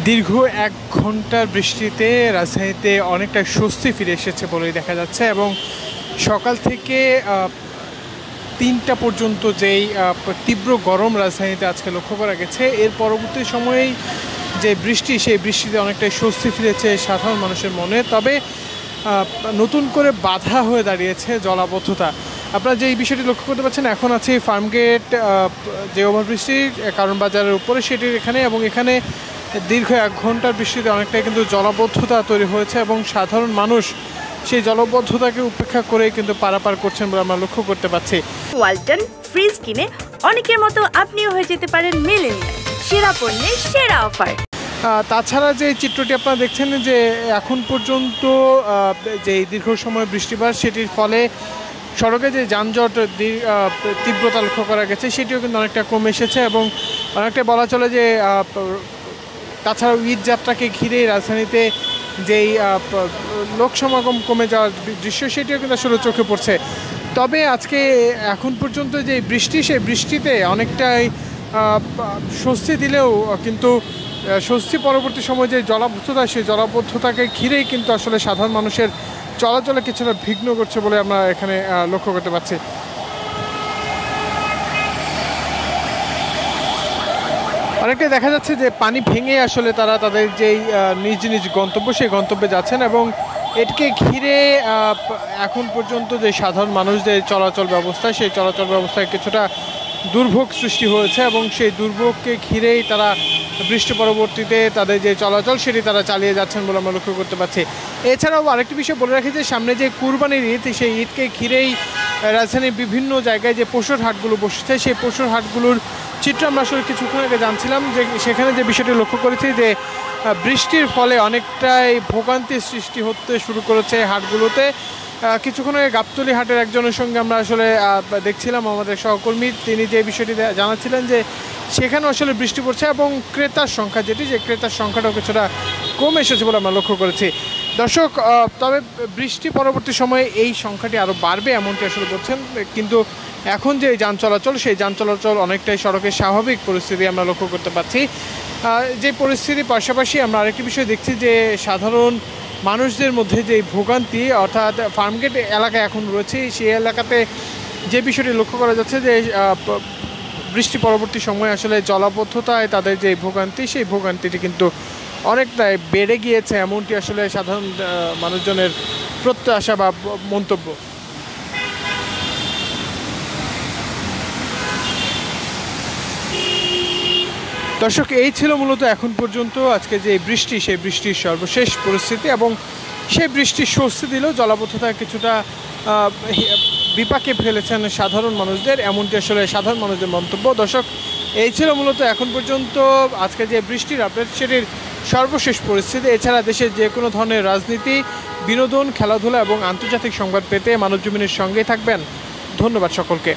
দীর্ঘ ১ ঘন্টার বৃষ্টিতে রাজধানীতে অনেকটা স্বস্তি ফিরে এসেছে বলেই দেখা যাচ্ছে এবং সকাল থেকে ৩টা পর্যন্ত যেই তীব্র গরম রাজধানীতে আজকে লক্ষ্য করা গেছে, এর পরবর্তী সময়েই যে বৃষ্টি, সেই বৃষ্টিতে অনেকটাই স্বস্তি ফিরেছে সাধারণ মানুষের মনে। তবে নতুন করে বাধা হয়ে দাঁড়িয়েছে জলাবদ্ধতা। আপনারা যে এই বিষয়টি লক্ষ্য করতে পারছেন, এখন আছে ফার্মগেট যে ওভারব্রিজটির কারণ বাজারের উপরে সেটির এখানে, এবং এখানে দীর্ঘ ১ ঘন্টার বৃষ্টিতে অনেকটাই কিন্তু জলাবদ্ধতা তৈরি হয়েছে এবং সাধারণ মানুষ সেই জলাবদ্ধতাকে উপেক্ষা করে কিন্তু পারাপার করছেন বলে আমরা লক্ষ্য করতে পারছি। ওয়ালটন ফ্রিজ কিনে অনেকের মতো আপনিও হয়ে যেতে পারেন মিলেনিয়াল, সেরা পণ্যের সেরা অফার। তাছাড়া যে চিত্রটি আপনারা দেখছেন, যে এখন পর্যন্ত যে দীর্ঘ সময় বৃষ্টিপাত, সেটির ফলে সড়কে যে যানজট তীব্রতা লক্ষ্য করা গেছে, সেটিও কিন্তু অনেকটা কমে এসেছে এবং অনেকটা বলা চলে যে তাছাড়াও ঈদ যাত্রাকে ঘিরে রাজধানীতে যেই লোক সমাগম কমে যাওয়ার দৃশ্য, সেটিও কিন্তু আসলে চোখে পড়ছে। তবে আজকে এখন পর্যন্ত যে বৃষ্টি, সেই বৃষ্টিতে অনেকটাই স্বস্তি দিলেও কিন্তু স্বস্তি পরবর্তী সময় যে জলাবদ্ধতা, সেই জলাবদ্ধতাকে ঘিরেই কিন্তু আসলে সাধারণ মানুষের চলাচলে কিছুটা বিঘ্ন করছে বলে আমরা এখানে লক্ষ্য করতে পারছি। অনেকটাই দেখা যাচ্ছে যে পানি ভেঙে আসলে তারা তাদের যেই নিজ নিজ গন্তব্য, সেই গন্তব্যে যাচ্ছেন এবং এটিকে ঘিরে এখন পর্যন্ত যে সাধারণ মানুষদের চলাচল ব্যবস্থা, সেই চলাচল ব্যবস্থায় কিছুটা দুর্ভোগ সৃষ্টি হয়েছে এবং সেই দুর্ভোগকে ঘিরেই তারা বৃষ্টি পরবর্তীতে তাদের যে চলাচল, সেটি তারা চালিয়ে যাচ্ছেন বলে আমরা লক্ষ্য করতে পারছি। এছাড়াও আরেকটি বিষয় বলে রাখি যে সামনে যে কুরবানির ঈদ, সেই ঈদকে ঘিরেই রাজধানীর বিভিন্ন জায়গায় যে পশুর হাটগুলো বসেছে, সেই পশুর হাটগুলোর চিত্র আমরা আসলে কিছুক্ষণ আগে জানছিলাম, যে সেখানে যে বিষয়টি লক্ষ্য করেছি যে বৃষ্টির ফলে অনেকটাই ভোগান্তির সৃষ্টি হতে শুরু করেছে হাটগুলোতে। কিছুক্ষণ আগে গাবতলী হাটের একজনের সঙ্গে আমরা আসলে দেখছিলাম, আমাদের সহকর্মী, তিনি যে বিষয়টি জানাচ্ছিলেন যে সেখানে আসলে বৃষ্টি পড়ছে এবং ক্রেতার সংখ্যা যে ক্রেতার সংখ্যাটাও কিছুটা কমে এসেছে বলে আমরা লক্ষ্য করেছি। দর্শক, তবে বৃষ্টি পরবর্তী সময়ে এই সংখ্যাটি আরও বাড়বে এমনটি আসলে বলছেন, কিন্তু এখন যে যান চলাচল, সেই যান চলাচল অনেকটাই সড়কের স্বাভাবিক পরিস্থিতি আমরা লক্ষ্য করতে পারছি। যে পরিস্থিতির পাশাপাশি আমরা আরেকটি বিষয় দেখছি যে সাধারণ মানুষদের মধ্যে যে ভোগান্তি, অর্থাৎ ফার্মগেট এলাকায় এখন রয়েছে, সেই এলাকাতে যে বিষয়টি লক্ষ্য করা যাচ্ছে যে বৃষ্টি পরবর্তী সময়ে আসলে জলাবদ্ধতায় তাদের যে ভোগান্তি, সেই ভোগান্তিটি কিন্তু অনেকটাই বেড়ে গিয়েছে, এমনটি আসলে সাধারণ মানুষজনের প্রত্যাশা বা মন্তব্য। দর্শক, এই ছিল মূলত এখন পর্যন্ত আজকে যে বৃষ্টি, সেই বৃষ্টির সর্বশেষ পরিস্থিতি এবং সেই বৃষ্টির স্বস্তি দিলেও জলাবদ্ধতা কিছুটা বিপাকে ফেলেছেন সাধারণ মানুষদের, এমনটি আসলে সাধারণ মানুষদের মন্তব্য। দর্শক, এই ছিল মূলত এখন পর্যন্ত আজকে যে বৃষ্টির আপডেট, সেটির সর্বশেষ পরিস্থিতি। এছাড়া দেশের যে কোনো ধরনের রাজনীতি, বিনোদন, খেলাধুলা এবং আন্তর্জাতিক সংবাদ পেতে মানবজমিনের সঙ্গেই থাকবেন। ধন্যবাদ সকলকে।